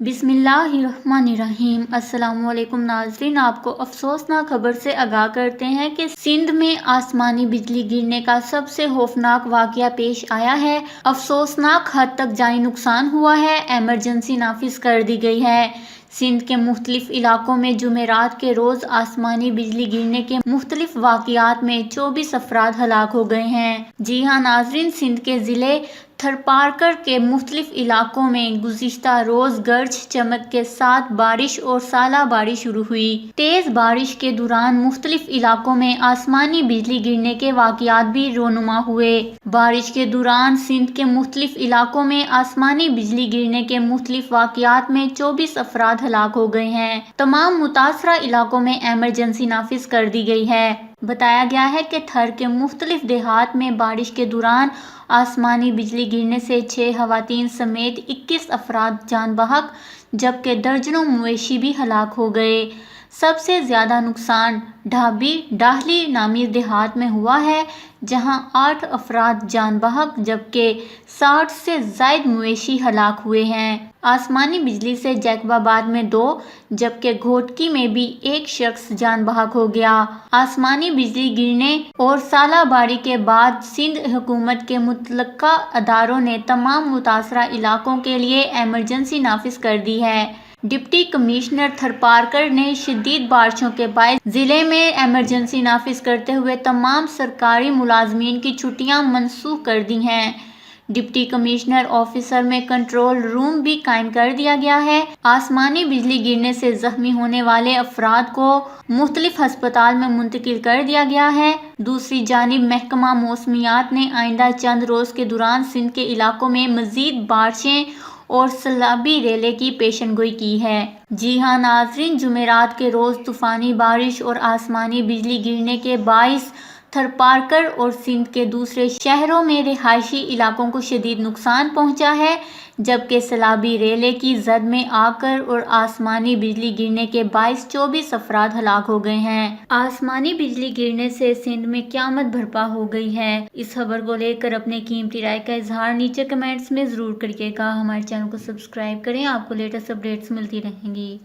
बिस्मिल्लाहिर्रहमानिर्रहीम। अस्सलाम वालेकुम नाज़रीन, आपको अफसोसनाक खबर से आगाह करते हैं कि सिंध में आसमानी बिजली गिरने का सबसे खौफनाक वाक़या पेश आया है। अफसोसनाक हद तक जानी नुकसान हुआ है। एमरजेंसी नाफिज कर दी गई है। सिंध के मुख्तलिफ इलाकों में जुमेरात के रोज़ आसमानी बिजली गिरने के मुख्तलिफ वाक़यात में 24 अफराद हलाक हो गए हैं। जी हाँ नाज़रीन, सिंध के ज़िले थरपारकर के मुख्तलिफ इलाकों में गुज़िश्ता रोज़ गरज चमक के साथ बारिश और साला बारिश शुरू हुई। तेज़ बारिश के दौरान मुख्तलिफ इलाकों में आसमानी बिजली गिरने के वाक़यात भी रोनुमा हुए। बारिश के दौरान सिंध के मुख्तलिफ इलाकों में आसमानी बिजली गिरने के मुख्तलिफ वाक़यात में 24 अफराद हलाक हो गए हैं। तमाम मुतासरा इलाकों में एमरजेंसी नाफिज कर दी गई है। बताया गया है कि थर के मुख्तलिफ देहात में बारिश के दौरान आसमानी बिजली गिरने से 6 खवातीन समेत 21 अफराद जान बहक, जबकि दर्जनों मवेशी भी हलाक हो गए। सबसे ज़्यादा नुकसान ढाबी डाहली नामी देहात में हुआ है, जहां 8 अफराद जान बहक जबकि 60 से ज़ायद मवेशी हलाक हुए हैं। आसमानी बिजली से जैकबाबाद में 2 जबकि घोटकी में भी 1 शख्स जान बहक हो गया। आसमानी बिजली गिरने और सालाबारी के बाद सिंध हुकूमत के मुतल्लिका अदारों ने तमाम मुतासरा इलाकों के लिए एमरजेंसी नाफिज कर दी है। डिप्टी कमिश्नर थरपारकर ने शदीद बारिशों के बायस जिले में एमरजेंसी नाफिज करते हुए तमाम सरकारी मुलाजमीन की छुट्टियां मनसूख कर दी हैं। डिप्टी कमिश्नर ऑफिसर में कंट्रोल रूम भी कायम कर दिया गया है। आसमानी बिजली गिरने से जख्मी होने वाले अफराद को मुख्तलिफ अस्पताल में मुंतकिल कर दिया गया है। दूसरी जानिब महकमा मौसमियात ने आइंदा चंद रोज के दौरान सिंध के इलाकों में मजीद बारिशें और सैलाबी रेले की पेशनगोई की है। जी हाँ नाज़रीन, जुमेरात के रोज़ तूफ़ानी बारिश और आसमानी बिजली गिरने के बाइस थरपारकर और सिंध के दूसरे शहरों में रिहायशी इलाकों को शदीद नुकसान पहुंचा है, जबकि सैलाबी रेले की जद में आकर और आसमानी बिजली गिरने के बाइस 24 अफराद हलाक हो गए हैं। आसमानी बिजली गिरने से सिंध में क़यामत बर्पा हो गई है। इस खबर को लेकर अपने कीमती राय का इजहार नीचे कमेंट्स में ज़रूर करिएगा। हमारे चैनल को सब्सक्राइब करें, आपको लेटेस्ट अपडेट्स मिलती रहेंगी।